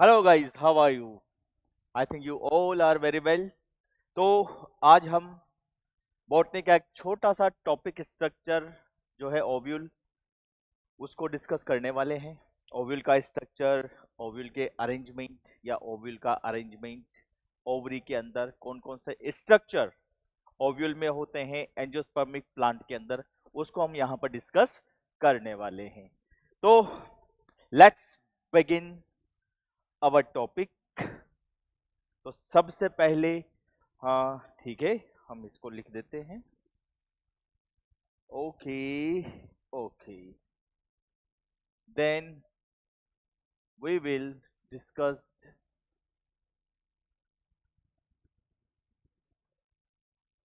Hello guys, how are you? I think you all are very well. तो आज हम botany का एक छोटा सा टॉपिक स्ट्रक्चर जो है ओव्यूल, उसको डिस्कस करने वाले हैं। ओव्यूल का स्ट्रक्चर, ओव्यूल के अरेंजमेंट या ओव्यूल का अरेंजमेंट, ओवरी के अंदर कौन कौन से स्ट्रक्चर ओव्यूल में होते हैं एंजियोस्पर्मिक प्लांट के अंदर, उसको हम यहाँ पर डिस्कस करने वाले हैं। तो लेट्स बिगिन अवर टॉपिक। तो सबसे पहले, हाँ ठीक है, हम इसको लिख देते हैं। Okay, okay, then we will discuss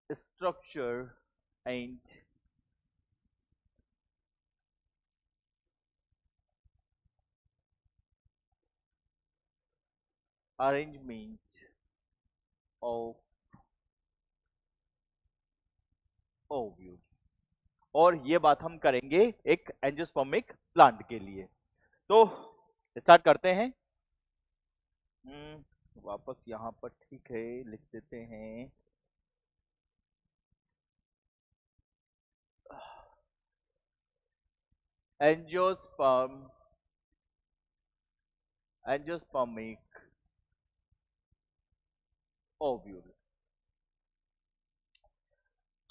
structure and arrangement of ovule। और ये बात हम करेंगे एक एंजियोस्पर्मिक प्लांट के लिए। तो स्टार्ट करते हैं। वापस यहाँ पर ठीक है लिख देते हैं। Angiosperm, angiospermic ovule.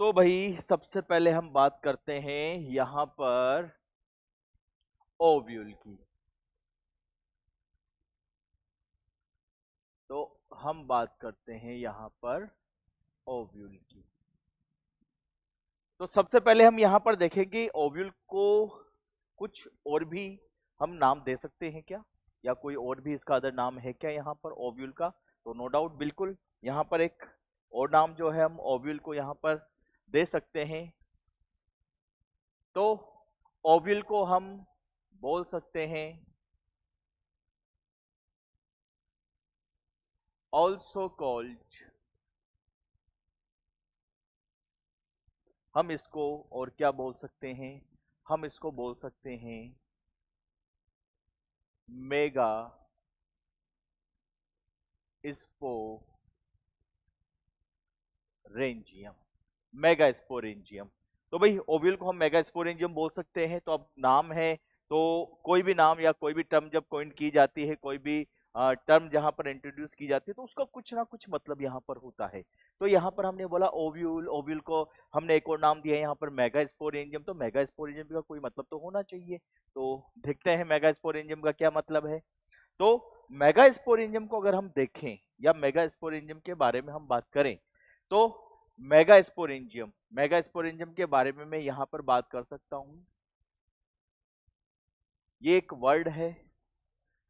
तो भाई सबसे पहले हम बात करते हैं यहां पर ओव्यूल की। तो हम बात करते हैं यहां पर ओव्यूल की। तो सबसे पहले हम यहां पर देखेंगे ओव्यूल को कुछ और भी हम नाम दे सकते हैं क्या, या कोई और भी इसका अदर नाम है क्या यहाँ पर ओव्यूल का? तो नो डाउट, बिल्कुल यहाँ पर एक और नाम जो है हम ओव्यूल को यहाँ पर दे सकते हैं। तो ओव्यूल को हम बोल सकते हैं ऑल्सो कॉल्ड, हम इसको और क्या बोल सकते हैं, हम इसको बोल सकते हैं मेगा स्पोरेंजियम, मेगा स्पोरेंजियम। तो भाई ओव्यूल को हम मेगा स्पोरेंजियम बोल सकते हैं। तो अब नाम है, तो कोई भी नाम या कोई भी टर्म जब कॉइन की जाती है, कोई भी टर्म जहां पर इंट्रोड्यूस की जाती है, तो उसका कुछ ना कुछ मतलब यहाँ पर होता है। तो यहाँ पर हमने बोला ओव्यूल, ओव्यूल को हमने एक और नाम दिया है यहाँ पर मेगा स्पोरेंजियम। तो मेगा स्पोरेंजियम का कोई मतलब तो होना चाहिए। तो देखते हैं मेगा स्पोरेंजियम का क्या मतलब है। तो मेगा स्पोरेंजियम को अगर हम देखें या मेगा स्पोरेंजियम के बारे में हम बात करें, तो मेगा स्पोरेंजियम के बारे में मैं यहां पर बात कर सकता हूं। ये एक वर्ड है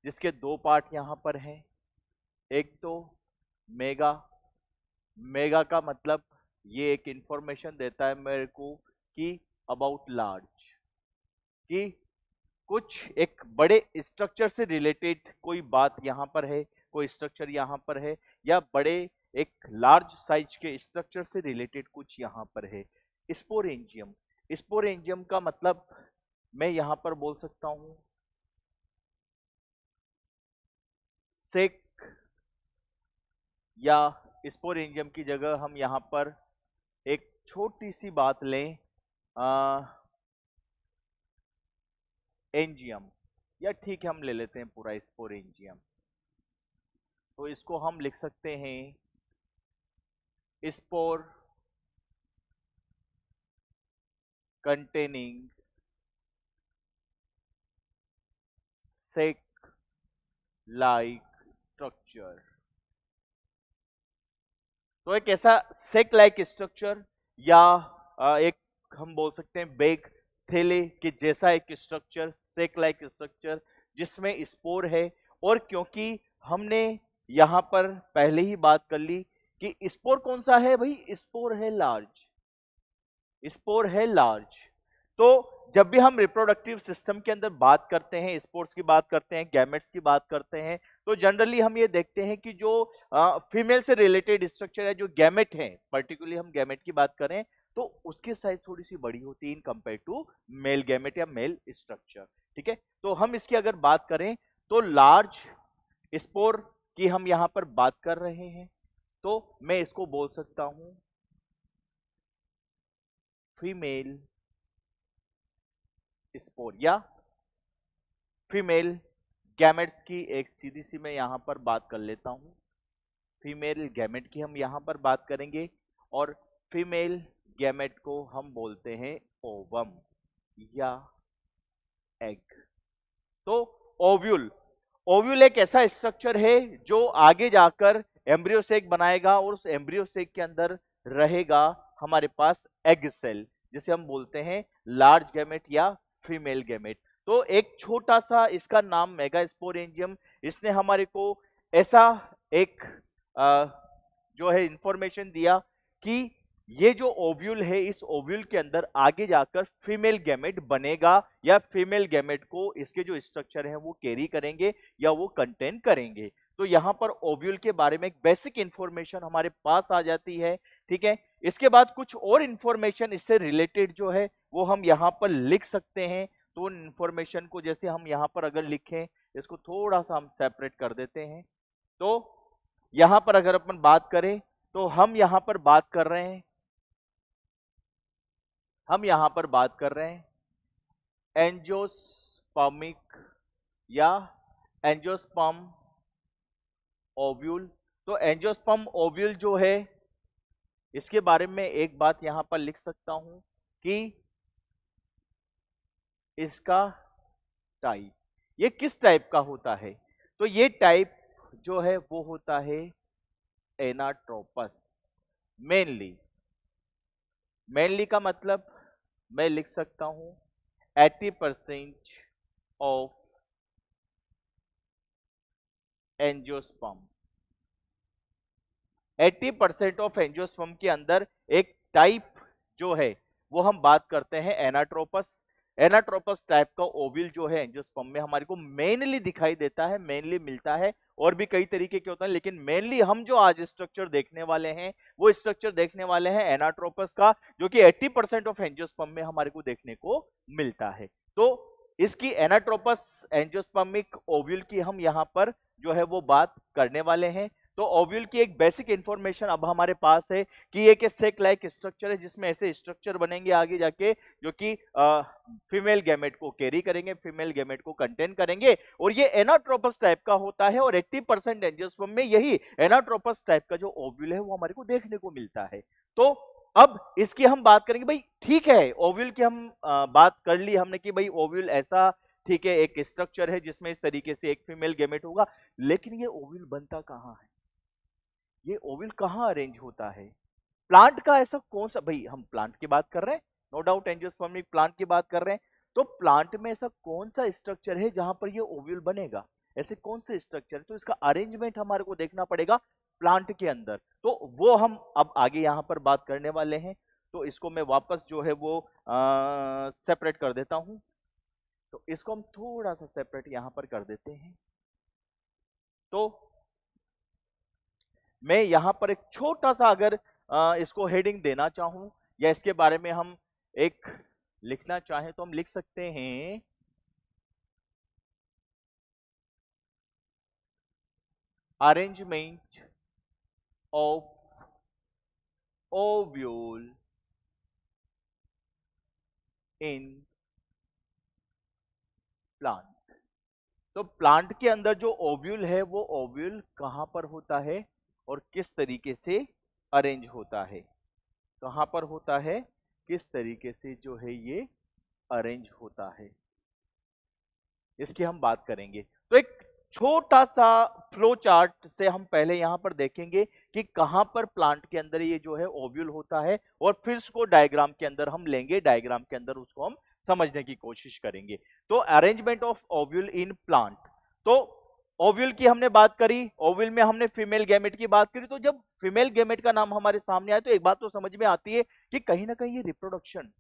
जिसके दो पार्ट यहां पर हैं। एक तो मेगा, मेगा का मतलब ये एक इंफॉर्मेशन देता है मेरे को कि अबाउट लार्ज, कि कुछ एक बड़े स्ट्रक्चर से रिलेटेड कोई बात यहां पर है, कोई स्ट्रक्चर यहां पर है, या बड़े एक लार्ज साइज के स्ट्रक्चर से रिलेटेड कुछ यहां पर है। स्पोरेंजियम, स्पोरेंजियम का मतलब मैं यहां पर बोल सकता हूं सेक, या स्पोरेंजियम की जगह हम यहां पर एक छोटी सी बात लें, एंजियम, या ठीक है हम ले लेते हैं पूरा स्पोरेंजियम। तो इसको हम लिख सकते हैं spore containing sac like structure। तो एक ऐसा सेक लाइक स्ट्रक्चर, या एक हम बोल सकते हैं बेग थैले के जैसा एक स्ट्रक्चर, सेक लाइक स्ट्रक्चर जिसमें स्पोर है। और क्योंकि हमने यहां पर पहले ही बात कर ली कि स्पोर कौन सा है भाई, स्पोर है लार्ज, स्पोर है लार्ज। तो जब भी हम रिप्रोडक्टिव सिस्टम के अंदर बात करते हैं, स्पोर्स की बात करते हैं, गैमेट्स की बात करते हैं, तो जनरली हम ये देखते हैं कि जो फीमेल से रिलेटेड स्ट्रक्चर है, जो गैमेट है, पर्टिकुलरली हम गैमेट की बात करें तो उसकी साइज थोड़ी सी बड़ी होती है in compare to male gamete या मेल स्ट्रक्चर। ठीक है, तो हम इसकी अगर बात करें तो लार्ज स्पोर की हम यहां पर बात कर रहे हैं, तो मैं इसको बोल सकता हूं फीमेल स्पोर या फीमेल गैमेट्स की एक सीधी सी मैं यहां पर बात कर लेता हूं। फीमेल गैमेट की हम यहां पर बात करेंगे और फीमेल गैमेट को हम बोलते हैं ओवम या एग। तो ओव्यूल, ओव्यूल एक ऐसा स्ट्रक्चर है जो आगे जाकर एम्ब्रियो सेक बनाएगा और उस एम्ब्रियो सेक के अंदर रहेगा हमारे पास एग सेल, जिसे हम बोलते हैं लार्ज गैमेट या फीमेल गैमेट। तो एक छोटा सा इसका नाम मेगास्पोरेंजियम, इसने हमारे को ऐसा एक जो है इंफॉर्मेशन दिया कि ये जो ओव्यूल है, इस ओव्यूल के अंदर आगे जाकर फीमेल गैमेट बनेगा या फीमेल गैमेट को इसके जो स्ट्रक्चर है वो कैरी करेंगे या वो कंटेन करेंगे। तो यहां पर ओव्यूल के बारे में एक बेसिक इंफॉर्मेशन हमारे पास आ जाती है। ठीक है, इसके बाद कुछ और इंफॉर्मेशन इससे रिलेटेड जो है वो हम यहां पर लिख सकते हैं। तो उन इंफॉर्मेशन को जैसे हम यहां पर अगर लिखें, इसको थोड़ा सा हम सेपरेट कर देते हैं। तो यहां पर अगर अपन बात करें तो हम यहां पर बात कर रहे हैं, एंजियोस्पर्मिक या एंजियोस्पर्म ओव्यूल। तो एंजियोस्पर्म ओव्यूल जो है, इसके बारे में एक बात यहां पर लिख सकता हूं कि इसका टाइप, ये किस टाइप का होता है? तो ये टाइप जो है वो होता है एनाट्रोपस। मेनली, मेनली का मतलब मैं लिख सकता हूं 80% ऑफ एंजियोस्पर्म, 80% ऑफ एंजियोस्पर्म के अंदर एक टाइप जो है वो हम बात करते हैं एनाट्रोपस। एनाट्रोपस टाइप का ओव्यूल जो है एंजियोस्पर्म में हमारे को मेनली दिखाई देता है, मेनली मिलता है। और भी कई तरीके के होते हैं, लेकिन मेनली हम जो आज स्ट्रक्चर देखने वाले हैं वो स्ट्रक्चर देखने वाले हैं एनाट्रोपस का, जो कि 80% ऑफ एंजियोस्पर्म में हमारे को देखने को मिलता है। तो इसकी एनाट्रोपस एंजियोस्पर्मिक ओव्यूल की हम यहां पर जो है वो बात करने वाले हैं। तो ओव्यूल की एक बेसिक इंफॉर्मेशन अब हमारे पास है कि एक सेक लाइक स्ट्रक्चर है, जिसमें ऐसे स्ट्रक्चर बनेंगे आगे जाके जो कि फीमेल गैमेट को कैरी करेंगे, फीमेल गैमेट को कंटेन करेंगे, और ये एनाट्रोपस टाइप का होता है। और 80% एंजियोस्पर्म में यही एनाट्रोपस टाइप का जो ओव्यूल है वो हमारे को देखने को मिलता है। तो अब इसकी हम बात करेंगे। भाई ठीक है, ओव्यूल की हम बात कर ली हमने कि भाई ओव्यूल ऐसा, ठीक है, एक स्ट्रक्चर है जिसमें इस तरीके से एक फीमेल गैमेट होगा, लेकिन ये ओव्यूल बनता कहां है? ये ओव्यूल कहां अरेंज होता है? प्लांट का ऐसा कौन सा, भाई हम प्लांट की बात कर रहे हैं, नो डाउट एंजियोस्पर्म एक प्लांट की बात कर रहे हैं, तो प्लांट में ऐसा कौन सा स्ट्रक्चर है जहां पर ये ओव्यूल बनेगा? ऐसे कौन से स्ट्रक्चर? तो इसका अरेंजमेंट हमारे को देखना पड़ेगा प्लांट के अंदर, तो वो हम अब आगे यहां पर बात करने वाले हैं। तो इसको मैं वापस जो है वो सेपरेट कर देता हूं। तो इसको हम थोड़ा सा सेपरेट यहां पर कर देते हैं। तो मैं यहां पर एक छोटा सा अगर इसको हेडिंग देना चाहूं या इसके बारे में हम एक लिखना चाहें तो हम लिख सकते हैं arrangement of ovule in plant. तो प्लांट के अंदर जो ओव्यूल है वो ओव्यूल कहां पर होता है और किस तरीके से अरेंज होता है? कहां पर होता है, किस तरीके से जो है ये अरेंज होता है, इसकी हम बात करेंगे। तो एक छोटा सा फ्लो चार्ट से हम पहले यहां पर देखेंगे कि कहां पर प्लांट के अंदर ये जो है ओव्यूल होता है, और फिर उसको डायग्राम के अंदर हम लेंगे, डायग्राम के अंदर उसको हम समझने की कोशिश करेंगे। तो arrangement of ovule in plant. तो ओव्यूल की हमने बात करी, ओव्यूल में हमने फीमेल गैमेट की बात करी। तो जब फीमेल गैमेट का नाम हमारे सामने आए तो एक बात तो समझ में आती है कि कहीं ना कहीं ये रिप्रोडक्शन,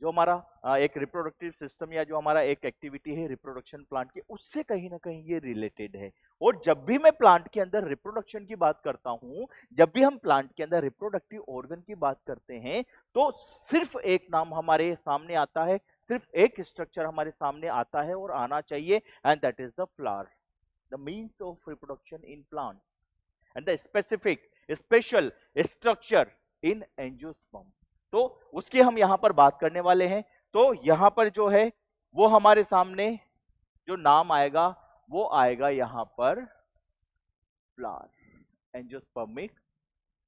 जो हमारा एक रिप्रोडक्टिव सिस्टम या जो हमारा एक एक्टिविटी है रिप्रोडक्शन प्लांट की, उससे कहीं ना कहीं ये रिलेटेड है। और जब भी मैं प्लांट के अंदर रिप्रोडक्शन की बात करता हूं, जब भी हम प्लांट के अंदर रिप्रोडक्टिव ऑर्गन की बात करते हैं, तो सिर्फ एक नाम हमारे सामने आता है, सिर्फ एक स्ट्रक्चर हमारे सामने आता है और आना चाहिए, and that is the flower. the means of reproduction in plants and the specific special structure in angiosperm। तो उसकी हम यहां पर बात करने वाले हैं। तो यहां पर जो है वो हमारे सामने जो नाम आएगा वो आएगा यहां पर फ्लावर, एंजियोस्पर्मिक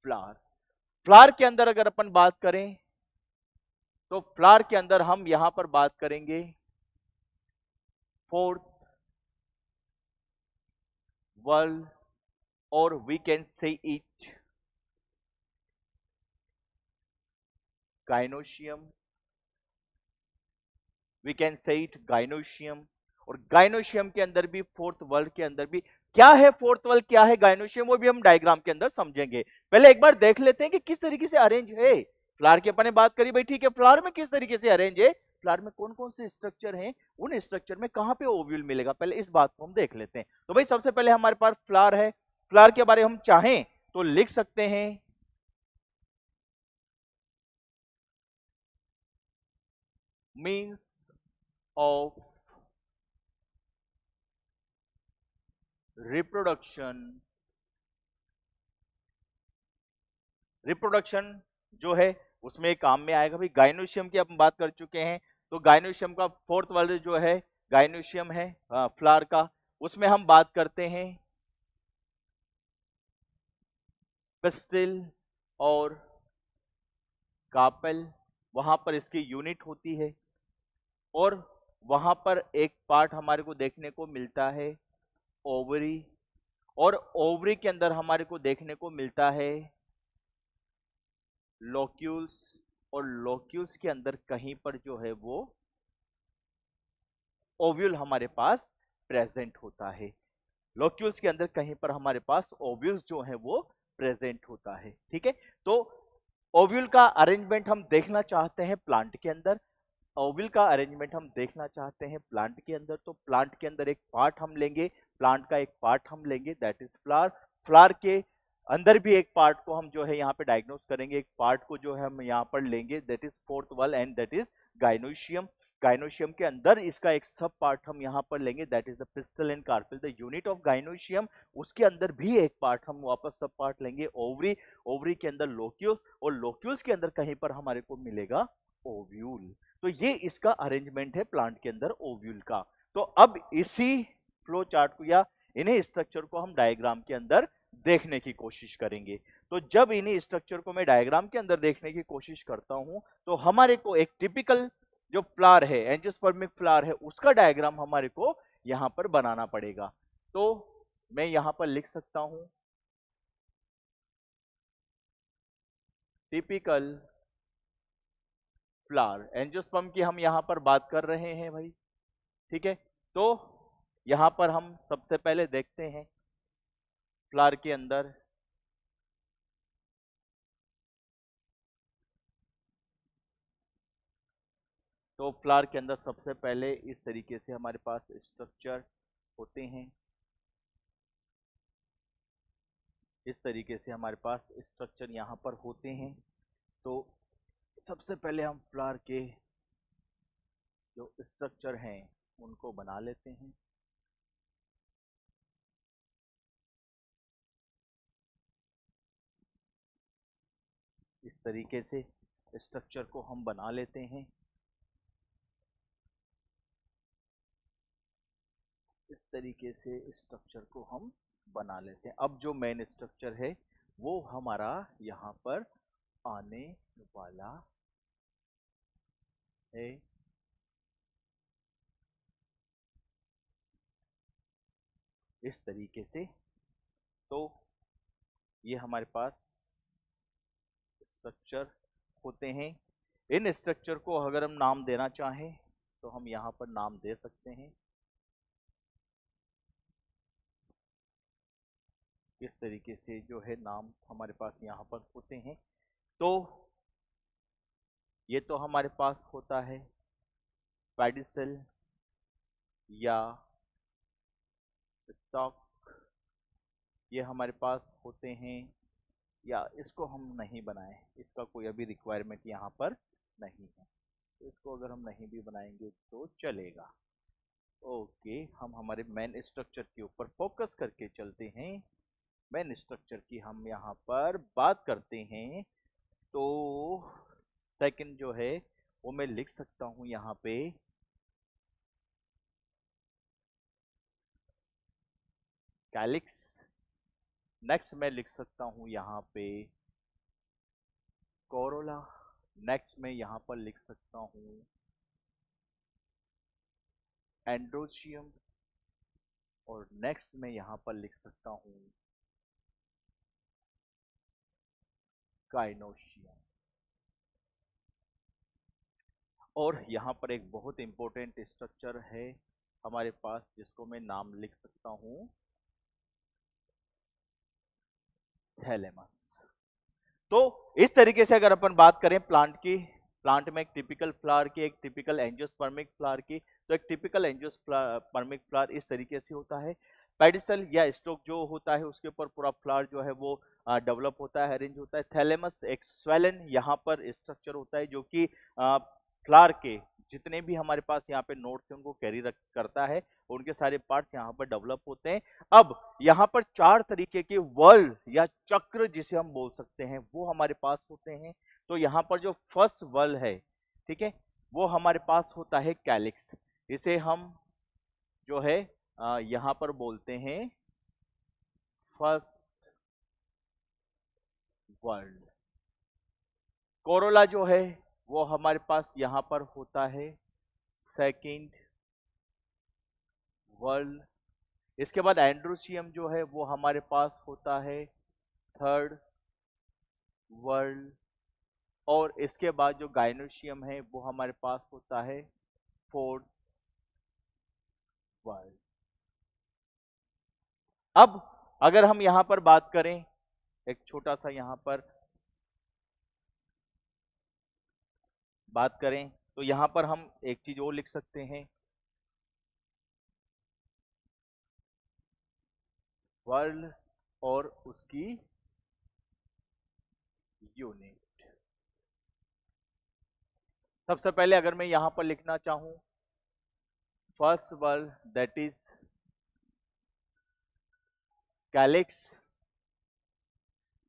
फ्लावर। फ्लावर के अंदर अगर अपन बात करें तो फ्लावर के अंदर हम यहां पर बात करेंगे फोर्थ वर्ल्ड, और we can say it gynoecium, we can say it gynoecium. और गाइनोशियम के अंदर भी, फोर्थ वर्ल्ड के अंदर भी क्या है, फोर्थ वर्ल्ड क्या है, गाइनोशियम, वो भी हम डायग्राम के अंदर समझेंगे। पहले एक बार देख लेते हैं कि किस तरीके से अरेंज है फ्लावर की। अपन ने बात करी भाई, ठीक है, फ्लावर में किस तरीके से अरेंज है, फ्लावर में कौन कौन से स्ट्रक्चर हैं, उन स्ट्रक्चर में कहां पे ओव्यूल मिलेगा, पहले इस बात को हम देख लेते हैं। तो भाई सबसे पहले हमारे पास फ्लावर है। फ्लावर के बारे में हम चाहें तो लिख सकते हैं मीन्स ऑफ रिप्रोडक्शन। रिप्रोडक्शन जो है उसमें काम में आएगा भाई। गाइनोशियम की हम बात कर चुके हैं, तो गाइनोशियम का फोर्थ वर्ल्ड जो है गाइनोशियम है फ्लावर का, उसमें हम बात करते हैं पिस्टिल और कार्पेल, वहां पर इसकी यूनिट होती है। और वहां पर एक पार्ट हमारे को देखने को मिलता है ओवरी, और ओवरी के अंदर हमारे को देखने को मिलता है लोक्यूल्स, और लोक्यूल्स के अंदर कहीं पर जो है वो ओव्यूल हमारे पास प्रेजेंट होता है। लोक्यूल्स के अंदर कहीं पर हमारे पास ओव्यूल्स जो है वो प्रेजेंट होता है। ठीक है, तो ओव्यूल का अरेंजमेंट हम देखना चाहते हैं प्लांट के अंदर। ओव्यूल का अरेंजमेंट हम देखना चाहते हैं प्लांट के अंदर, तो प्लांट के अंदर एक पार्ट हम लेंगे, प्लांट का एक पार्ट हम लेंगे, दैट इज फ्लावर। फ्लावर के अंदर भी एक पार्ट को हम जो है यहाँ पे डायग्नोस करेंगे, एक पार्ट को जो है हम यहाँ पर लेंगे, that is fourth wall and that is gynoecium. Gynoecium के अंदर इसका एक सब पार्ट हम यहाँ पर लेंगे, that is the pistol and carpel, the unit of gynoecium. उसके अंदर भी एक पार्ट हम वापस सब पार्ट लेंगे ओवरी। ओवरी के अंदर लोक्यूल्स, और लोक्यूल्स के अंदर कहीं पर हमारे को मिलेगा ओव्यूल। तो ये इसका अरेंजमेंट है प्लांट के अंदर ओव्यूल का। तो अब इसी फ्लो चार्ट को या इन्हीं स्ट्रक्चर को हम डायग्राम के अंदर देखने की कोशिश करेंगे। तो जब इन्हीं स्ट्रक्चर को मैं डायग्राम के अंदर देखने की कोशिश करता हूं तो हमारे को एक टिपिकल जो फ्लावर है, एंजियोस्पर्मिक फ्लावर है, उसका डायग्राम हमारे को यहां पर बनाना पड़ेगा। तो मैं यहां पर लिख सकता हूं टिपिकल फ्लावर। एंजियोस्पर्म की हम यहां पर बात कर रहे हैं भाई, ठीक है। तो यहां पर हम सबसे पहले देखते हैं फ्लावर के अंदर तो फ्लावर के अंदर सबसे पहले इस तरीके से हमारे पास स्ट्रक्चर होते हैं, इस तरीके से हमारे पास स्ट्रक्चर यहाँ पर होते हैं। तो सबसे पहले हम फ्लावर के जो स्ट्रक्चर हैं उनको बना लेते हैं। इस तरीके से स्ट्रक्चर को हम बना लेते हैं। इस तरीके से स्ट्रक्चर को हम बना लेते हैं। अब जो मेन स्ट्रक्चर है वो हमारा यहाँ पर आने वाला है। इस तरीके से तो ये हमारे पास स्ट्रक्चर होते हैं। इन स्ट्रक्चर को अगर हम नाम देना चाहें तो हम यहाँ पर नाम दे सकते हैं। इस तरीके से जो है नाम हमारे पास यहाँ पर होते हैं। तो ये तो हमारे पास होता है पेडिसल या स्टॉक, ये हमारे पास होते हैं, या इसको हम नहीं बनाए, इसका कोई अभी रिक्वायरमेंट यहाँ पर नहीं है, तो इसको अगर हम नहीं भी बनाएंगे तो चलेगा। ओके, हम हमारे मेन स्ट्रक्चर के ऊपर फोकस करके चलते हैं। मेन स्ट्रक्चर की हम यहाँ पर बात करते हैं। तो सेकंड जो है वो मैं लिख सकता हूं यहाँ पे कैलिक्स। नेक्स्ट मैं लिख सकता हूं यहाँ पे कोरोला। नेक्स्ट मैं यहाँ पर लिख सकता हूं एंड्रोशियम। और नेक्स्ट मैं यहाँ पर लिख सकता हूं गाइनोशियम। और यहाँ पर एक बहुत इंपॉर्टेंट स्ट्रक्चर है हमारे पास जिसको मैं नाम लिख सकता हूँ थैलेमस। तो इस तरीके से अगर अपन बात करें प्लांट की, प्लांट में एक टिपिकल फ्लावर की, एक टिपिकल एंजियोस्पर्मिक फ्लावर की, तो एक टिपिकल एंजियोस्पर्मिक फ्लावर इस तरीके से होता है। पेडिसल या स्टोक जो होता है उसके ऊपर पूरा फ्लावर जो है वो डेवलप होता है, अरेंज होता है। थैलेमस एक स्वेलन यहाँ पर स्ट्रक्चर होता है जो कि फ्लावर के जितने भी हमारे पास यहाँ पे नोड्स हैं उनको कैरी करता है, उनके सारे पार्ट्स यहाँ पर डेवलप होते हैं। अब यहाँ पर चार तरीके के वर्ल या चक्र जिसे हम बोल सकते हैं वो हमारे पास होते हैं। तो यहाँ पर जो फर्स्ट वर्ल है, ठीक है, वो हमारे पास होता है कैलिक्स। इसे हम जो है यहाँ पर बोलते हैं फर्स्ट वर्ल्ड। कोरोला जो है वो हमारे पास यहाँ पर होता है सेकंड वर्ल्ड। इसके बाद एंड्रोशियम जो है वो हमारे पास होता है थर्ड वर्ल्ड। और इसके बाद जो गाइनोशियम है वो हमारे पास होता है फोर्थ वर्ल्ड। अब अगर हम यहां पर बात करें, एक छोटा सा यहां पर बात करें तो यहां पर हम एक चीज और लिख सकते हैं, वर्ल्ड और उसकी यूनिट। सबसे पहले अगर मैं यहां पर लिखना चाहूं first world that is calyx,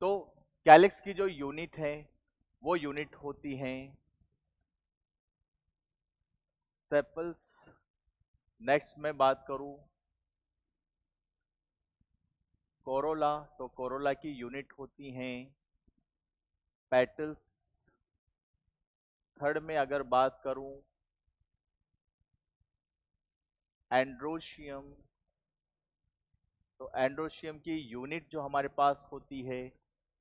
तो कैलिक्स की जो यूनिट है वो यूनिट होती है सेपल्स। नेक्स्ट मैं बात करूं कोरोला, तो कोरोला की यूनिट होती हैं पेटल्स। थर्ड में अगर बात करूं एंड्रोशियम, तो एंड्रोशियम की यूनिट जो हमारे पास होती है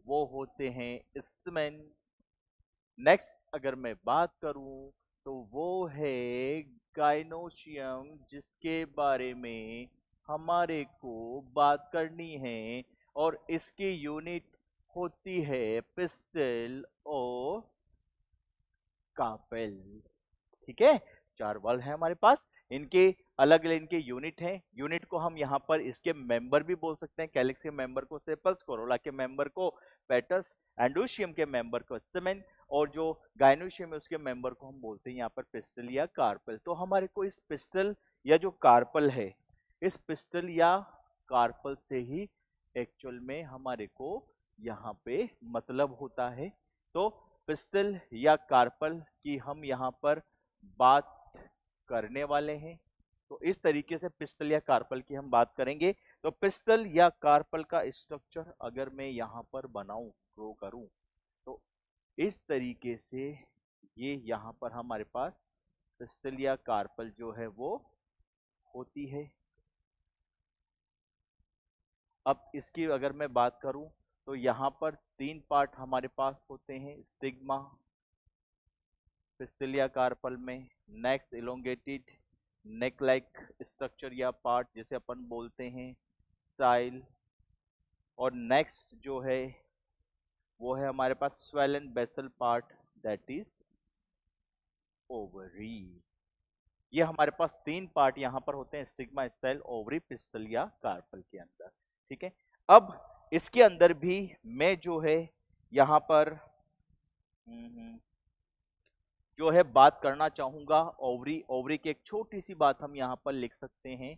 वो होते हैं स्टेमेन। नेक्स्ट अगर मैं बात करूं तो वो है गाइनोशियम जिसके बारे में हमारे को बात करनी है। और इसकी यूनिट होती है पिस्टल और कार्पेल। ठीक है, चार बल है हमारे पास, इनके अलग अलग इनके यूनिट हैं। यूनिट को हम यहाँ पर इसके मेंबर भी बोल सकते हैं, कैलिक्स के मेंबर को सेपल्स, कोरोला के मेंबर को पेटस, एंडोशियम के मेंबर को स्टेमेन, और जो गाइनोशियम है उसके मेंबर को हम बोलते हैं यहाँ पर पिस्टल या कार्पल। तो हमारे को इस पिस्टल या जो कार्पल है, इस पिस्टल या कार्पल से ही एक्चुअल में हमारे को यहाँ पे मतलब होता है। तो पिस्टल या कार्पल की हम यहाँ पर बात करने वाले हैं। तो इस तरीके से पिस्टल या कार्पल की हम बात करेंगे। तो पिस्टल या कार्पल का स्ट्रक्चर अगर मैं यहाँ पर बनाऊं, ड्रॉ करूं, तो इस तरीके से ये यहाँ पर हमारे पास पिस्टल या कार्पल जो है वो होती है। अब इसकी अगर मैं बात करूं तो यहाँ पर तीन पार्ट हमारे पास होते हैं स्टिग्मा पिस्टिलिया कार्पल में। नेक्स्ट इलोंगेटेड नेक लाइक स्ट्रक्चर या पार्ट जिसे अपन बोलते हैं स्टाइल। और नेक्स्ट जो है वो है हमारे पास swollen basal part that is ovary. ये हमारे पास तीन पार्ट यहाँ पर होते हैं स्टिग्मा, स्टाइल, ओवरी, पिस्टल या कार्पल के अंदर। ठीक है, अब इसके अंदर भी मैं जो है यहाँ पर जो है बात करना चाहूंगा ओवरी। ओवरी की एक छोटी सी बात हम यहाँ पर लिख सकते हैं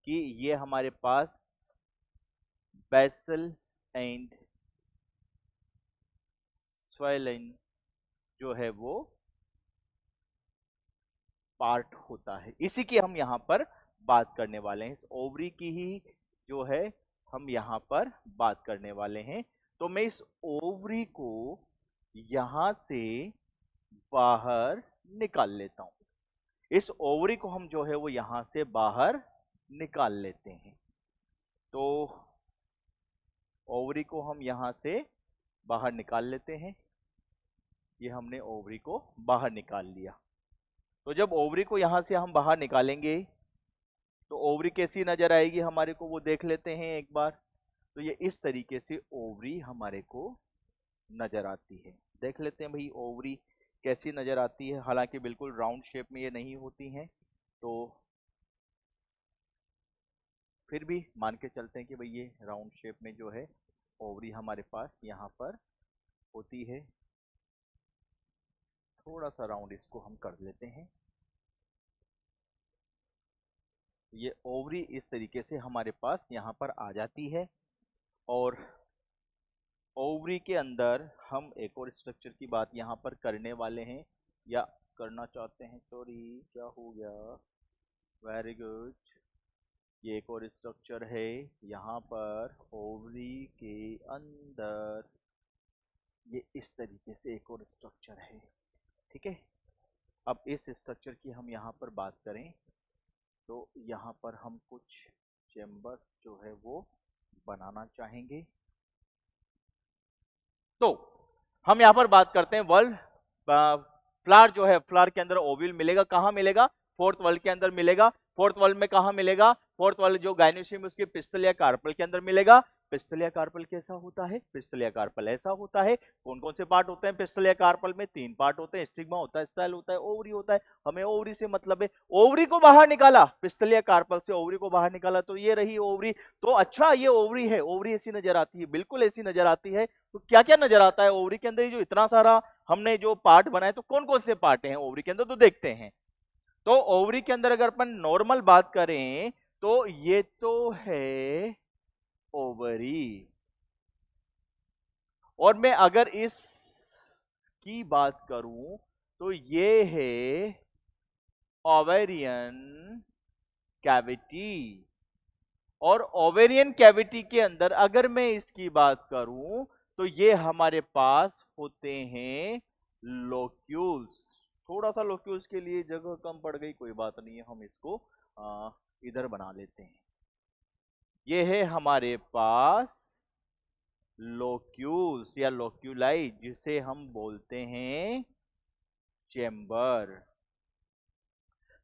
कि ये हमारे पास बेसल एंड स्वेलन जो है वो पार्ट होता है, इसी की हम यहाँ पर बात करने वाले हैं। इस ओवरी की ही जो है हम यहाँ पर बात करने वाले हैं। तो मैं इस ओवरी को यहां से बाहर निकाल लेता हूं। इस ओवरी को हम जो है वो यहां से बाहर निकाल लेते हैं। तो ओवरी को हम यहां से बाहर निकाल लेते हैं। ये हमने ओवरी को बाहर निकाल लिया। तो जब ओवरी को यहां से हम बाहर निकालेंगे तो ओवरी कैसी नजर आएगी हमारे को, वो देख लेते हैं एक बार। तो ये इस तरीके से ओवरी हमारे को नजर आती है। देख लेते हैं भाई ओवरी कैसी नजर आती है। हालांकि बिल्कुल राउंड शेप में ये नहीं होती हैं, तो फिर भी मान के चलते हैं कि भाई ये राउंड शेप में जो है ओवरी हमारे पास यहाँ पर होती है। थोड़ा सा राउंड इसको हम कर लेते हैं। ये ओवरी इस तरीके से हमारे पास यहाँ पर आ जाती है। और ओवरी के अंदर हम एक और स्ट्रक्चर की बात यहाँ पर करने वाले हैं, या करना चाहते हैं। सॉरी, क्या हो गया? Very good. ये एक और स्ट्रक्चर है यहाँ पर ओवरी के अंदर। ये इस तरीके से एक और स्ट्रक्चर है, ठीक है। अब इस स्ट्रक्चर की हम यहाँ पर बात करें तो यहाँ पर हम कुछ चेम्बर जो है वो बनाना चाहेंगे। तो हम यहाँ पर बात करते हैं वर्ल्ड फ्लावर जो है, फ्लावर के अंदर ओव्यूल मिलेगा। कहाँ मिलेगा? फोर्थ वर्ल्ड के अंदर मिलेगा। फोर्थ वर्ल्ड में कहाँ मिलेगा? फोर्थ वर्ल्ड जो गायनोसियम उसके पिस्टल या कार्पल के अंदर मिलेगा। पिस्टल या कार्पल कैसा होता है? पिस्टल या कार्पल ऐसा होता है। कौन कौन से पार्ट होते हैं पिस्टल या कार्पल में? 3 पार्ट होते हैं। स्टिग्मा होता है, स्टाइल होता है, ओवरी होता है। हमें ओवरी से मतलब है। ओवरी को बाहर निकाला, पिस्टल या कार्पल से ओवरी को बाहर निकाला, तो ये रही ओवरी। तो अच्छा ये ओवरी है, ओवरी ऐसी नजर आती है, बिल्कुल ऐसी नजर आती है। तो क्या क्या नजर आता है ओवरी के अंदर? ये जो इतना सारा हमने जो पार्ट बनाए, तो कौन कौन से पार्ट हैं ओवरी के अंदर, तो देखते हैं। तो ओवरी के अंदर अगर अपन नॉर्मल बात करें तो ये तो है ओवरी। और मैं अगर इस की बात करूं तो ये है ओवेरियन कैविटी। और ओवेरियन कैविटी के अंदर अगर मैं इसकी बात करूं तो ये हमारे पास होते हैं लोक्यूल्स। थोड़ा सा लोक्यूल्स के लिए जगह कम पड़ गई, कोई बात नहीं है, हम इसको इधर बना लेते हैं। ये है हमारे पास लोक्यूल्स या लोक्यूलाई, जिसे हम बोलते हैं चेंबर।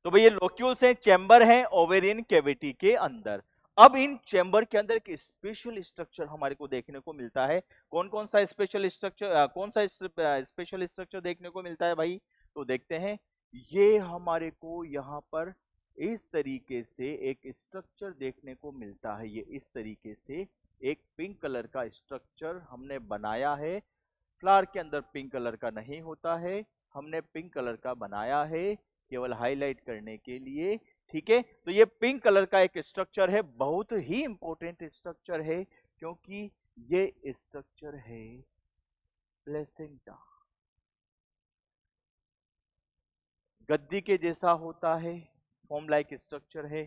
तो भाई ये लोक्यूल्स हैं, चेंबर हैं ओवेरियन कैविटी के अंदर। अब इन चेंबर के अंदर एक स्पेशल स्ट्रक्चर हमारे को देखने को मिलता है। कौन कौन सा स्पेशल स्ट्रक्चर, कौन सा स्पेशल स्ट्रक्चर देखने को मिलता है भाई? तो देखते हैं। ये हमारे को यहाँ पर इस तरीके से एक स्ट्रक्चर देखने को मिलता है। ये इस तरीके से एक पिंक कलर का स्ट्रक्चर हमने बनाया है। फ्लावर के अंदर पिंक कलर का नहीं होता है, हमने पिंक कलर का बनाया है केवल हाईलाइट करने के लिए, ठीक है। तो ये पिंक कलर का एक स्ट्रक्चर है, बहुत ही इंपॉर्टेंट स्ट्रक्चर है, क्योंकि ये स्ट्रक्चर है प्लेसेंटा। गद्दी के जैसा होता है, फॉर्म लाइक स्ट्रक्चर है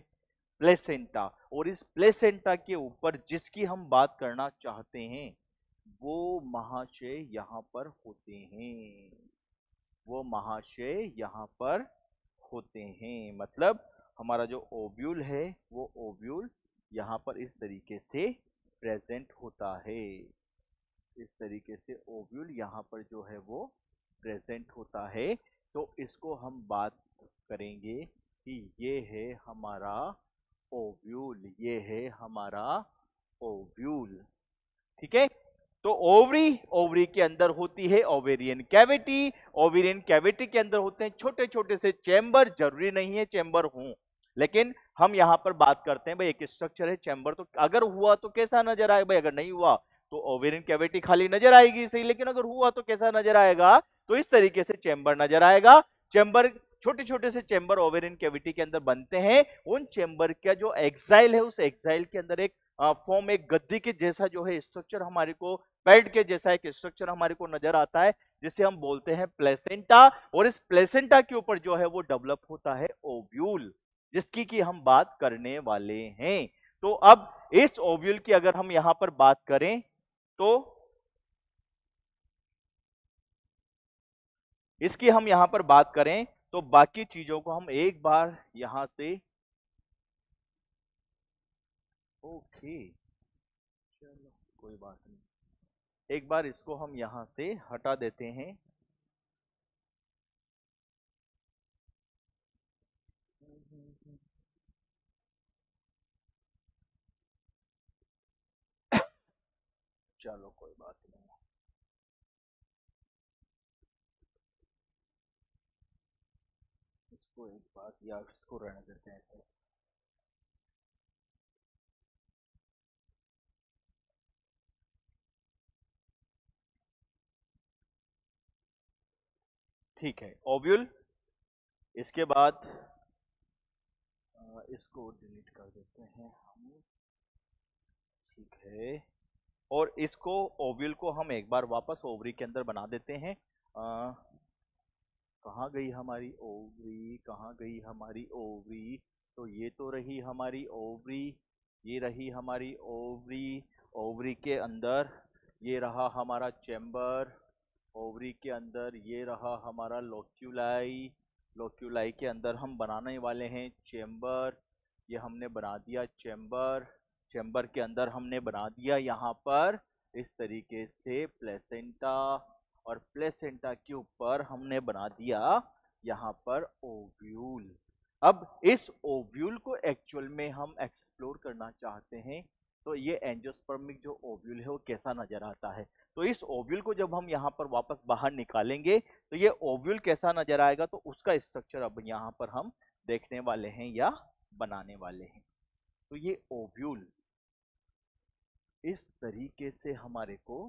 प्लेसेंटा। और इस प्लेसेंटा के ऊपर जिसकी हम बात करना चाहते हैं वो महाशय यहाँ पर होते हैं। वो महाशय यहाँ पर होते हैं, मतलब हमारा जो ओव्यूल है वो ओव्यूल यहाँ पर इस तरीके से प्रेजेंट होता है। इस तरीके से ओव्यूल यहाँ पर जो है वो प्रेजेंट होता है। तो इसको हम बात करेंगे कि ये है हमारा ओव्यूल, ये है हमारा ओव्यूल, ठीक है। तो ओवरी, ओवरी के अंदर होती है ओवेरियन कैविटी। ओवेरियन कैविटी के अंदर होते हैं छोटे छोटे से चैम्बर। जरूरी नहीं है चैम्बर हों, लेकिन हम यहां पर बात करते हैं भाई एक स्ट्रक्चर है चैम्बर। तो अगर हुआ तो कैसा नजर आएगा भाई? अगर नहीं हुआ तो ओवेरियन कैविटी खाली नजर आएगी, सही। लेकिन अगर हुआ तो कैसा नजर आएगा? तो इस तरीके से चैम्बर नजर आएगा। चेंबर, छोटे छोटे से चेंबर ओवेरियन कैविटी के अंदर बनते हैं। उन चेंबर का जो एक्साइल है, उस एक्साइल के अंदर एक फॉर्म, एक गद्दी के जैसा जो है स्ट्रक्चर हमारे को, पैड के जैसा एक स्ट्रक्चर हमारे को नजर आता है, जिसे हम बोलते हैं प्लेसेंटा। और इस प्लेसेंटा के ऊपर जो है वो डेवलप होता है ओव्यूल, जिसकी की हम बात करने वाले हैं। तो अब इस ओव्यूल की अगर हम यहां पर बात करें, तो इसकी हम यहां पर बात करें, तो बाकी चीजों को हम एक बार यहां से, ओके चलो कोई बात नहीं, एक बार इसको हम यहां से हटा देते हैं। चलो कोई बात नहीं, इसको एक बार या इसको रहने देते हैं ऐसे। ठीक है, ओव्यूल। इसके बाद इसको डिलीट कर देते हैं हम। ठीक है, और इसको, ओव्यूल को हम एक बार वापस ओवरी के अंदर बना देते हैं। कहाँ गई हमारी ओवरी, कहाँ गई हमारी ओवरी? तो ये तो रही हमारी ओवरी, ये रही हमारी ओवरी। ओवरी के अंदर ये रहा हमारा चेंबर, ओवरी के अंदर ये रहा हमारा लोक्यूलाई, लोक्यूलाई के अंदर हम बनाने वाले हैं चेंबर। ये हमने बना दिया चेंबर, चेंबर के अंदर हमने बना दिया यहाँ पर इस तरीके से प्लेसेंटा, और प्लेसेंटा के ऊपर हमने बना दिया यहाँ पर ओव्यूल। अब इस ओव्यूल को एक्चुअल में हम एक्सप्लोर करना चाहते हैं, तो ये एंजियोस्पर्मिक जो ओव्यूल है वो कैसा नजर आता है। तो इस ओव्यूल को जब हम यहाँ पर वापस बाहर निकालेंगे, तो ये ओव्यूल कैसा नजर आएगा, तो उसका स्ट्रक्चर अब यहाँ पर हम देखने वाले हैं या बनाने वाले हैं। तो ये ओव्यूल इस तरीके से हमारे को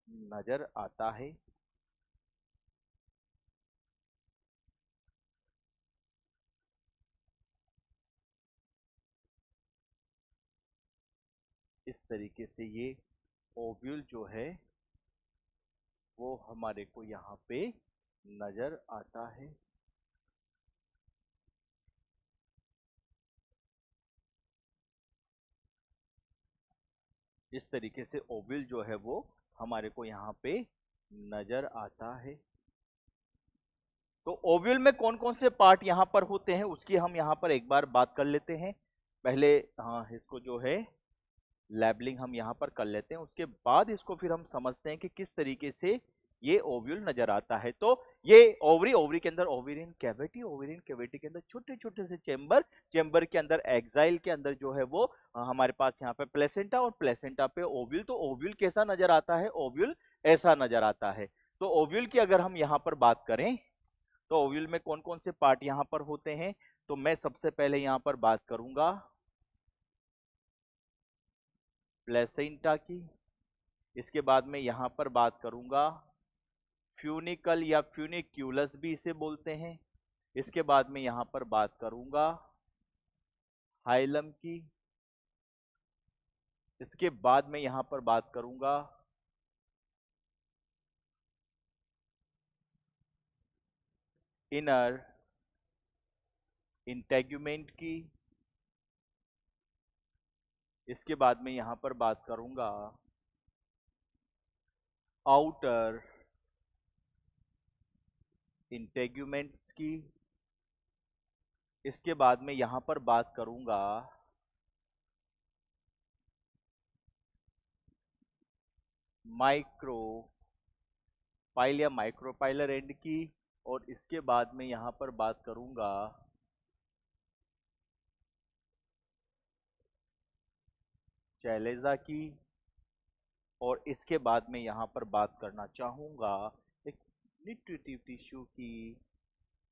नजर आता है। इस तरीके से ये ओव्यूल जो है वो हमारे को यहाँ पे नजर आता है। इस तरीके से ओव्यूल जो है वो हमारे को यहाँ पे नजर आता है। तो ओव्यूल में कौन कौन से पार्ट यहाँ पर होते हैं उसकी हम यहाँ पर एक बार बात कर लेते हैं। पहले हाँ, इसको जो है लेबलिंग हम यहाँ पर कर लेते हैं, उसके बाद इसको फिर हम समझते हैं कि किस तरीके से ये ओव्यूल नजर आता है। तो ये ओवरी, ओवरी के अंदर ओवेरियन कैविटी, ओवेरियन कैविटी के अंदर छोटे छोटे से चेंबर, चेंबर के अंदर एक्साइल के अंदर जो है वो हमारे पास यहाँ पे प्लेसेंटा, और प्लेसेंटा पे ओव्यूल। तो ओव्यूल कैसा नजर आता है, ओव्यूल ऐसा नजर आता है। तो ओव्यूल की अगर हम यहाँ पर बात करें, तो ओव्यूल में कौन कौन से पार्ट यहाँ पर होते हैं, तो मैं सबसे पहले यहाँ पर बात करूंगा प्लेसेंटा की। इसके बाद में यहाँ पर बात करूंगा फ्यूनिकल या फ्यूनिक्यूलस भी इसे बोलते हैं। इसके बाद में यहाँ पर बात करूंगा हाइलम की। इसके बाद में यहाँ पर बात करूंगा इनर इंटेग्यूमेंट की। इसके बाद में यहाँ पर बात करूंगा आउटर इंटेग्यूमेंट्स की। इसके बाद में यहाँ पर बात करूंगा माइक्रो पाइल या माइक्रोपाइलर एंड की। और इसके बाद में यहाँ पर बात करूंगा चैलेजा की। और इसके बाद में यहाँ पर बात करना चाहूंगा एक न्यूट्रिटिव टिश्यू की,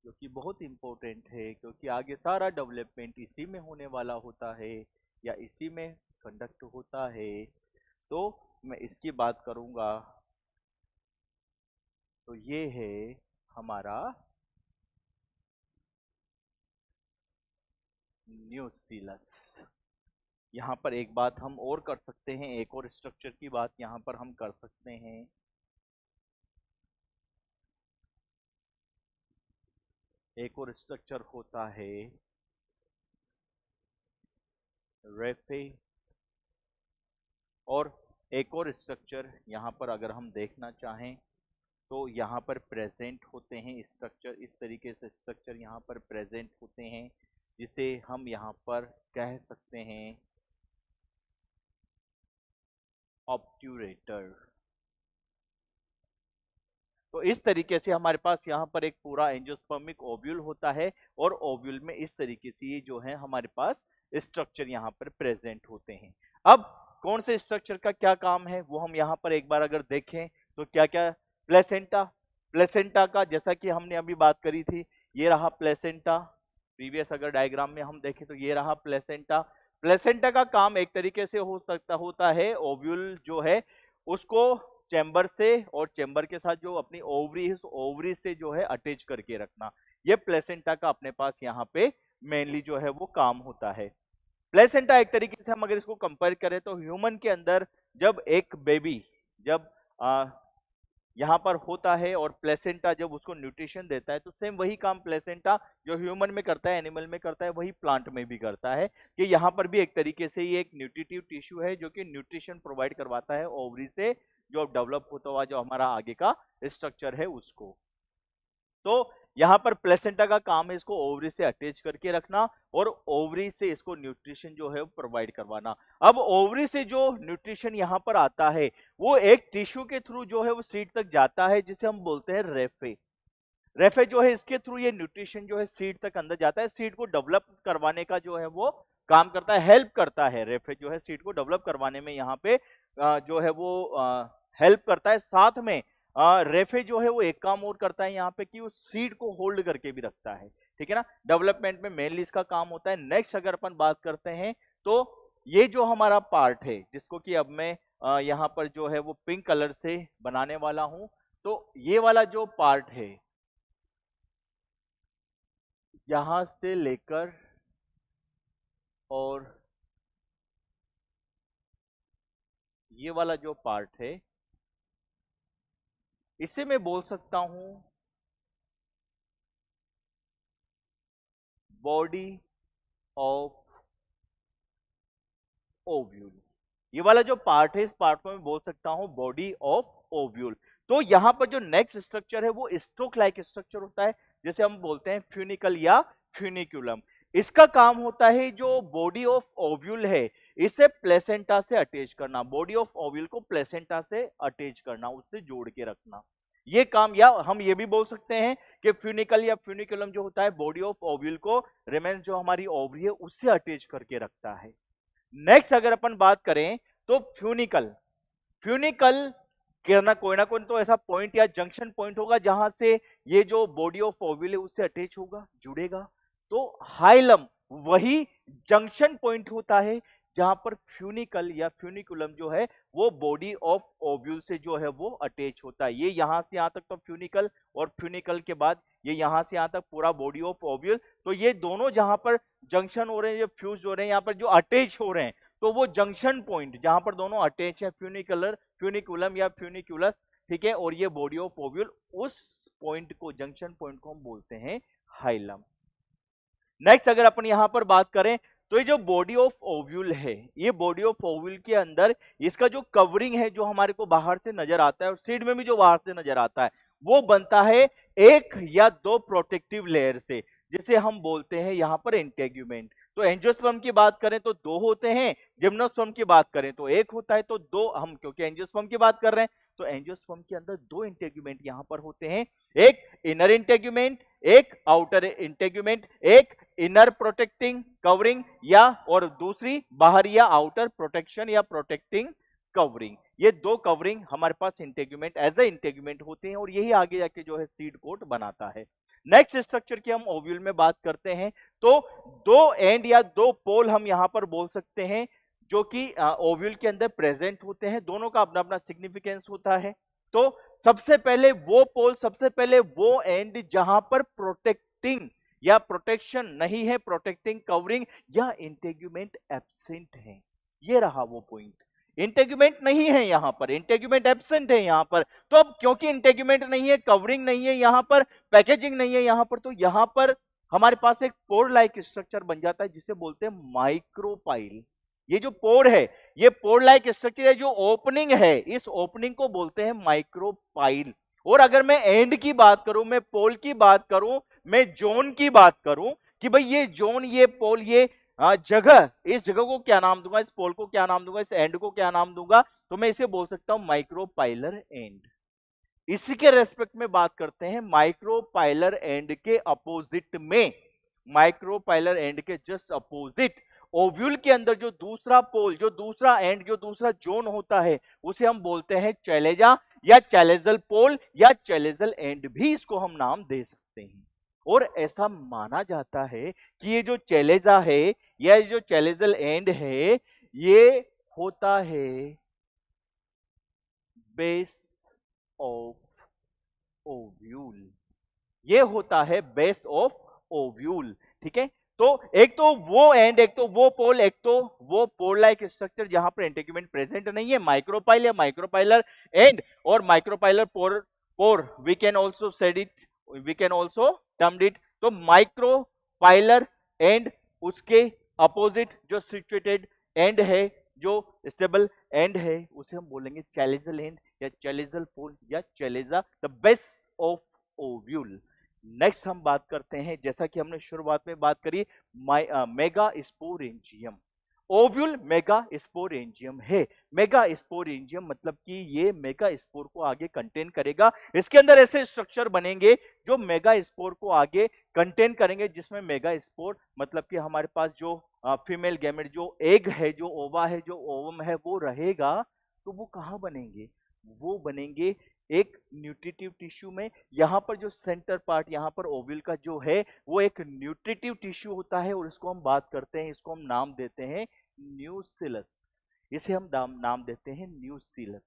जो कि बहुत इंपॉर्टेंट है, क्योंकि आगे सारा डेवलपमेंट इसी में होने वाला होता है या इसी में कंडक्ट होता है। तो मैं इसकी बात करूंगा तो ये है हमारा न्यूसीलस। यहां पर एक बात हम और कर सकते हैं, एक और स्ट्रक्चर की बात यहां पर हम कर सकते हैं। एक और स्ट्रक्चर होता है रेफे, और एक और स्ट्रक्चर यहां पर अगर हम देखना चाहें तो यहाँ पर प्रेजेंट होते हैं स्ट्रक्चर, इस तरीके से स्ट्रक्चर यहाँ पर प्रेजेंट होते हैं, जिसे हम यहाँ पर कह सकते हैं ऑब्ट्यूरेटर। तो इस तरीके से हमारे पास यहाँ पर एक पूरा एंजियोस्पर्मिक ओव्यूल होता है, और ओव्यूल में इस तरीके से ये जो है हमारे पास स्ट्रक्चर यहाँ पर प्रेजेंट होते हैं। अब कौन से स्ट्रक्चर का क्या काम है वो हम यहाँ पर एक बार अगर देखें तो क्या क्या, प्लेसेंटा। प्लेसेंटा का जैसा कि हमने अभी बात करी थी, ये रहा प्लेसेंटा। प्रीवियस अगर डायग्राम में हम देखें तो ये रहा प्लेसेंटा। प्लेसेंटा का काम एक तरीके से होता है ओव्यूल जो है उसको चैम्बर से और चैम्बर के साथ जो अपनी ओवरी है, ओवरी से जो है अटैच करके रखना। ये प्लेसेंटा का अपने पास यहाँ पे मेनली जो है वो काम होता है। प्लेसेंटा एक तरीके से हम अगर इसको कंपेयर करें तो ह्यूमन के अंदर जब एक बेबी जब यहाँ पर होता है और प्लेसेंटा जब उसको न्यूट्रिशन देता है, तो सेम वही काम प्लेसेंटा जो ह्यूमन में करता है, एनिमल में करता है, वही प्लांट में भी करता है कि यहाँ पर भी एक तरीके से ये एक न्यूट्रिटिव टिश्यू है जो कि न्यूट्रिशन प्रोवाइड करवाता है ओवरी से, जो डेवलप होता हुआ जो हमारा आगे का स्ट्रक्चर है उसको। तो यहाँ पर प्लेसेंटा का काम है इसको ओवरी से अटैच करके रखना और ओवरी से इसको न्यूट्रिशन जो है प्रोवाइड करवाना। अब ओवरी से जो न्यूट्रिशन यहाँ पर आता है वो एक टिश्यू के थ्रू जो है वो सीड तक जाता है, जिसे हम बोलते हैं रेफे। रेफे जो है इसके थ्रू ये न्यूट्रिशन जो है सीड तक अंदर जाता है, सीड को डेवलप करवाने का जो है वो काम करता है, हेल्प करता है। रेफे जो है सीड को डेवलप करवाने में यहाँ पे जो है वो हेल्प करता है। साथ में रेफे जो है वो एक काम और करता है यहाँ पे कि वो सीड को होल्ड करके भी रखता है, ठीक है ना। डेवलपमेंट में मेनली इसका काम होता है। नेक्स्ट अगर अपन बात करते हैं तो ये जो हमारा पार्ट है जिसको कि अब मैं यहाँ पर जो है वो पिंक कलर से बनाने वाला हूं, तो ये वाला जो पार्ट है यहां से लेकर और ये वाला जो पार्ट है इसे मैं बोल सकता हूं बॉडी ऑफ ओव्यूल। ये वाला जो पार्ट है इस पार्ट को मैं बोल सकता हूं बॉडी ऑफ ओव्यूल। तो यहां पर जो नेक्स्ट स्ट्रक्चर है वो स्ट्रोक लाइक स्ट्रक्चर होता है, जैसे हम बोलते हैं फ्यूनिकल या फ्यूनिकुलम। इसका काम होता है जो बॉडी ऑफ ओव्यूल है इसे प्लेसेंटा से अटैच करना, बॉडी ऑफ ओव्यूल को प्लेसेंटा से अटैच करना, उससे जोड़ के रखना, ये काम। या हम ये भी बोल सकते हैं कि फ्यूनिकल या फ्यूनिकुलम जो होता है बॉडी ऑफ ओव्यूल को रिमेन्स जो हमारी ओवरी है उससे अटैच करके रखता है। नेक्स्ट अगर अपन बात करें तो फ्यूनिकल, फ्यूनिकल के ना कोई तो ऐसा पॉइंट या जंक्शन पॉइंट होगा जहां से ये जो बॉडी ऑफ ओव्यूल है उससे अटैच होगा, जुड़ेगा। तो हाइलम वही जंक्शन पॉइंट होता है जहां पर फ्यूनिकल या फ्यूनिकुलम जो है वो बॉडी ऑफ ओव्यूल से जो है वो अटैच होता है। ये यहां से यहां तक तो फ्यूनिकल, और फ्यूनिकल के बाद ये यहां से यहां तक पूरा बॉडी ऑफ ओव्यूल। तो ये दोनों जहां पर जंक्शन हो रहे हैं, जो फ्यूज हो रहे हैं, यहाँ पर जो अटैच हो रहे हैं, तो वो जंक्शन पॉइंट जहां पर दोनों अटैच है, फ्यूनिकुलर फ्यूनिकुलम या फ्यूनिकुलस, ठीक है, और ये बॉडी ऑफ ओव्यूल, उस पॉइंट को, जंक्शन पॉइंट को हम बोलते हैं हाइलम। नेक्स्ट अगर अपन यहां पर बात करें तो ये जो बॉडी ऑफ ओव्यूल है, ये बॉडी ऑफ ओव्यूल के अंदर इसका जो कवरिंग है जो हमारे को बाहर से नजर आता है और सीड में भी जो बाहर से नजर आता है वो बनता है एक या दो प्रोटेक्टिव लेयर से, जिसे हम बोलते हैं यहां पर इंटेग्यूमेंट। तो एंजियोस्पर्म की बात करें तो दो होते हैं, जिम्नोस्पर्म की बात करें तो एक होता है। तो दो, हम क्योंकि एंजियोस्पर्म की बात कर रहे हैं तो एंजियोस्पर्म के अंदर दो इंटेग्यूमेंट यहां पर होते हैं, एक इनर इंटेग्यूमेंट, एक आउटर इंटेग्यूमेंट, एक इनर प्रोटेक्टिंग कवरिंग या और दूसरी बाहर या आउटर प्रोटेक्शन या प्रोटेक्टिंग कवरिंग। ये दो कवरिंग हमारे पास इंटेग्यूमेंट एज ए इंटेग्यूमेंट होते हैं और यही आगे जाके जो है सीड कोट बनाता है। नेक्स्ट स्ट्रक्चर की हम ओव्यूल में बात करते हैं तो दो एंड या दो पोल हम यहां पर बोल सकते हैं जो कि ओव्यूल के अंदर प्रेजेंट होते हैं, दोनों का अपना अपना सिग्निफिकेंस होता है। तो सबसे पहले वो पोल, सबसे पहले वो एंड जहां पर प्रोटेक्टिंग या प्रोटेक्शन नहीं है, प्रोटेक्टिंग कवरिंग या इंटेग्यूमेंट एब्सेंट है, ये रहा वो पॉइंट। इंटेग्यूमेंट नहीं है यहां पर, इंटेग्यूमेंट एब्सेंट है यहां पर। तो अब क्योंकि इंटेग्यूमेंट नहीं है, कवरिंग नहीं है यहां पर, पैकेजिंग नहीं है यहां पर, तो यहां पर हमारे पास एक पोर लाइक स्ट्रक्चर बन जाता है जिसे बोलते हैं माइक्रोपाइल। ये जो पोर है, ये पोर लाइक स्ट्रक्चर है, जो ओपनिंग है, इस ओपनिंग को बोलते हैं माइक्रोपाइल। और अगर मैं एंड की बात करूं, मैं पोल की बात करूं, मैं जोन की बात करूं कि भाई ये जोन, ये पोल, ये जगह, इस जगह को क्या नाम दूंगा, इस पोल को क्या नाम दूंगा, इस एंड को क्या नाम दूंगा, तो मैं इसे बोल सकता हूं माइक्रोपाइलर एंड। इसी के रेस्पेक्ट में बात करते हैं माइक्रोपाइलर एंड के अपोजिट में, माइक्रोपाइलर एंड के जस्ट अपोजिट ओव्यूल के अंदर जो दूसरा पोल, जो दूसरा एंड, जो दूसरा जोन होता है, उसे हम बोलते हैं चैलेजा या चैलेजल पोल या चैलेजल एंड भी इसको हम नाम दे सकते हैं। और ऐसा माना जाता है कि ये जो चैलेजा है या ये जो चैलेजल एंड है, ये होता है बेस ऑफ ओव्यूल, ये होता है बेस ऑफ ओव्यूल। ठीक है, तो एक तो वो एंड, एक तो वो पोल, एक तो वो पोल लाइक स्ट्रक्चर जहां पर इंटेग्यूमेंट प्रेजेंट नहीं है, माइक्रोपाइल या माइक्रोपाइलर एंड और micropylar pore. Pore we can also said it, we can also termed it. तो माइक्रोपाइलर एंड, उसके अपोजिट जो सिचुएटेड एंड है, जो स्टेबल एंड है, उसे हम बोलेंगे चैलेजल एंड या चैलेजल पोल या chalaza, the base of ovule. Next हम बात करते हैं, जैसा कि हमने शुरुआत में बात करी, mega sporangium. Ovule mega sporangium है। मेगा स्पोरेंजियम मतलब कि ये मेगा स्पोर को आगे कंटेन करेगा। इसके अंदर ऐसे स्ट्रक्चर बनेंगे जो मेगा स्पोर को आगे कंटेन करेंगे, जिसमें मेगा स्पोर मतलब कि हमारे पास जो फीमेल गैमेट, जो एग है, जो ओवा है, जो ओवम है, वो रहेगा। तो वो कहां बनेंगे? वो बनेंगे एक न्यूट्रिटिव टिश्यू में। यहां पर जो सेंटर पार्ट, यहां पर ओव्यूल का जो है, वो एक न्यूट्रिटिव टिश्यू होता है और इसको हम बात करते हैं, इसको हम नाम देते हैं न्यूसिलस। इसे हम नाम देते हैं न्यूसिलस।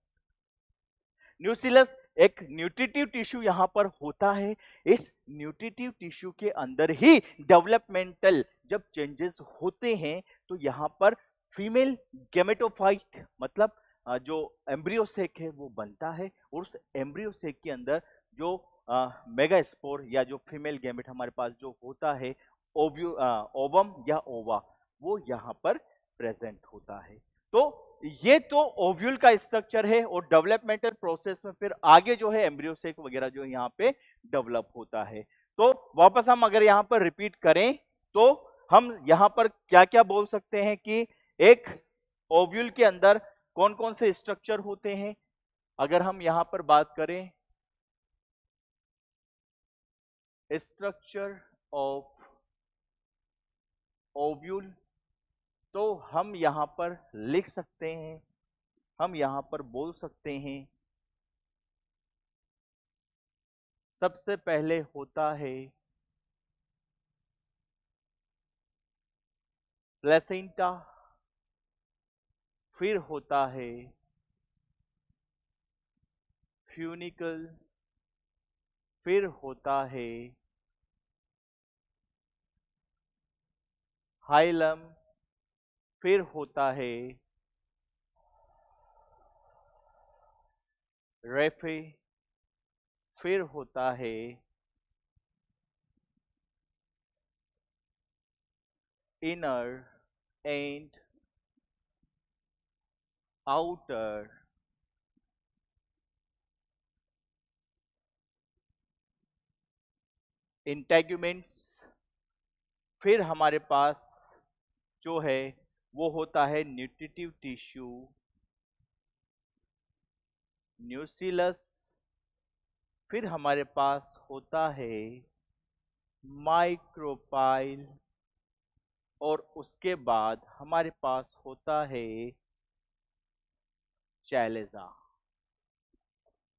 न्यूसिलस एक न्यूट्रिटिव टिश्यू यहां पर होता है। इस न्यूट्रिटिव टिश्यू के अंदर ही डेवलपमेंटल जब चेंजेस होते हैं, तो यहां पर फीमेल गैमेटोफाइट मतलब जो एम्ब्रियोसेक है वो बनता है, और उस एम्ब्रियोसेक के अंदर जो मेगास्पोर या जो फीमेल गैमेट हमारे पास जो होता है, ओवम या ओवा, वो यहां पर प्रेजेंट होता है। तो ये तो ओव्यूल का स्ट्रक्चर है, और डेवलपमेंटल प्रोसेस में फिर आगे जो है एम्ब्रियोसेक वगैरह जो यहाँ पे डेवलप होता है। तो वापस हम अगर यहाँ पर रिपीट करें, तो हम यहाँ पर क्या क्या बोल सकते हैं कि एक ओव्यूल के अंदर कौन कौन से स्ट्रक्चर होते हैं। अगर हम यहां पर बात करें स्ट्रक्चर ऑफ ओव्यूल, तो हम यहां पर लिख सकते हैं, हम यहां पर बोल सकते हैं, सबसे पहले होता है प्लेसेंटा, फिर होता है फ्यूनिकल, फिर होता है हाइलम, फिर होता है रेफे, फिर होता है इनर एंड आउटर इंटेग्यूमेंट्स। फिर हमारे पास जो है वो होता है न्यूट्रिटिव टिश्यू न्यूसिलस। फिर हमारे पास होता है माइक्रोपाइल, और उसके बाद हमारे पास होता है चैलेजा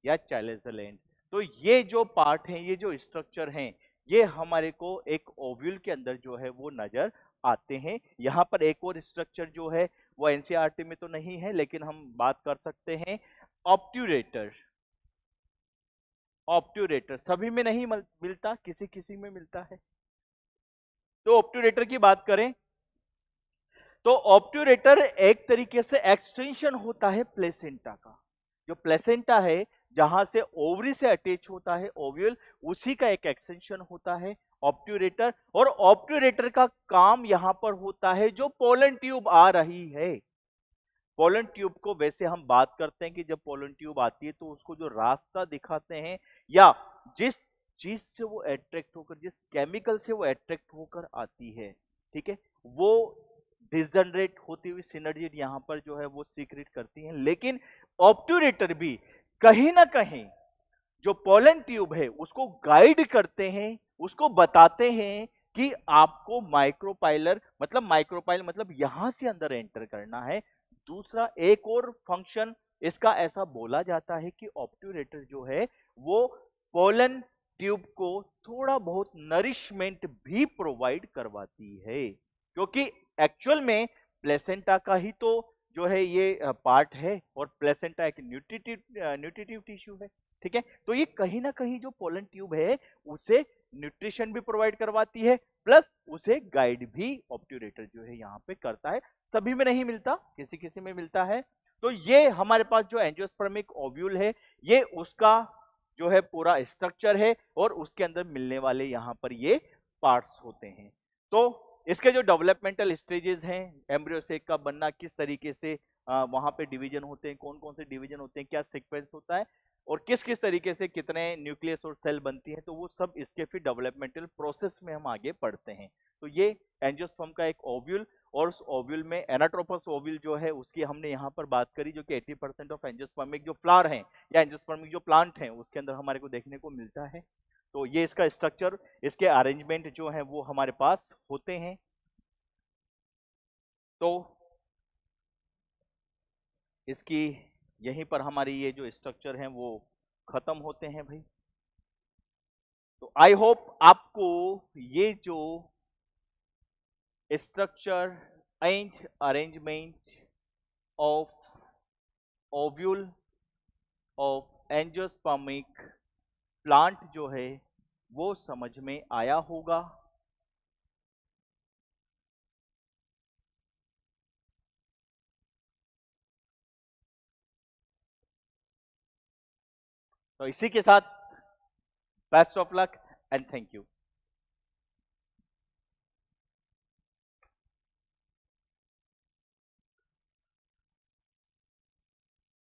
या चैलेजल एंड। तो ये जो पार्ट हैं, ये जो स्ट्रक्चर हैं, ये हमारे को एक ओव्यूल के अंदर जो है वो नजर आते हैं। यहां पर एक और स्ट्रक्चर जो है वो एनसीईआरटी में तो नहीं है, लेकिन हम बात कर सकते हैं ऑब्ट्यूरेटर। ऑब्ट्यूरेटर सभी में नहीं मिलता, किसी किसी में मिलता है। तो ऑब्ट्यूरेटर की बात करें तो ऑब्ट्यूरेटर एक तरीके से एक्सटेंशन होता है प्लेसेंटा का। जो प्लेसेंटा है जहां से ओवरी से अटैच होता है ओव्यूल, उसी का एक एक्सटेंशन होता है ऑब्ट्यूरेटर। और ऑब्ट्यूरेटर का काम यहां पर होता है जो पोलन ट्यूब आ रही है, पोलन ट्यूब को वैसे हम बात करते हैं कि जब पोलन ट्यूब आती है तो उसको जो रास्ता दिखाते हैं या जिस चीज से वो अट्रैक्ट होकर, जिस केमिकल से वो अट्रैक्ट होकर आती है, ठीक है, वो डिसजनरेट होती हुई सिनर्जी यहां पर जो है वो सीक्रेट करती है। लेकिन ऑब्ट्यूरेटर भी कहीं ना कहीं जो पोलन ट्यूब है उसको गाइड करते हैं, उसको बताते हैं कि आपको माइक्रोपाइलर मतलब यहां से अंदर एंटर करना है। दूसरा एक और फंक्शन इसका ऐसा बोला जाता है कि ऑब्ट्यूरेटर जो है वो पोलन ट्यूब को थोड़ा बहुत नरिशमेंट भी प्रोवाइड करवाती है, क्योंकि एक्चुअल में प्लेसेंटा का ही तो जो है ये पार्ट है, और प्लेसेंटा एक न्यूट्रिटिव टिश्यू है, ठीक है। तो ये कहीं ना कहीं जो पोलन ट्यूब है उसे न्यूट्रिशन भी प्रोवाइड करवाती है, प्लस उसे गाइड भी ऑब्ट्यूरेटर जो है यहाँ पे करता है। सभी में नहीं मिलता, किसी किसी में मिलता है। तो ये हमारे पास जो एंजियोस्पर्मिक ओव्यूल है ये उसका जो है पूरा स्ट्रक्चर है, और उसके अंदर मिलने वाले यहाँ पर ये पार्ट्स होते हैं। तो इसके जो डेवलपमेंटल स्टेजेस हैं, एम्ब्रियो से का बनना, किस तरीके से वहां पे डिवीजन होते हैं, कौन कौन से डिवीजन होते हैं, क्या सीक्वेंस होता है, और किस किस तरीके से कितने न्यूक्लियस और सेल बनती है, तो वो सब इसके फिर डेवलपमेंटल प्रोसेस में हम आगे पढ़ते हैं। तो ये एंजियोस्पर्म का एक ओव्यूल, और उस ओव्यूल में एनाट्रोपस ओव्यूल जो है उसकी हमने यहाँ पर बात करी, जो कि 80% ऑफ एंजियोस्पर्मिक जो फ्लावर हैं या एंजियोस्पर्मिक जो प्लांट हैं उसके अंदर हमारे को देखने को मिलता है। तो ये इसका स्ट्रक्चर, इसके अरेंजमेंट जो है वो हमारे पास होते हैं। तो इसकी यहीं पर हमारी ये जो स्ट्रक्चर है वो खत्म होते हैं भाई। तो आई होप आपको ये जो structure and arrangement of ovule of angiospermic plant जो है वो समझ में आया होगा। तो इसी के साथ best of luck and thank you.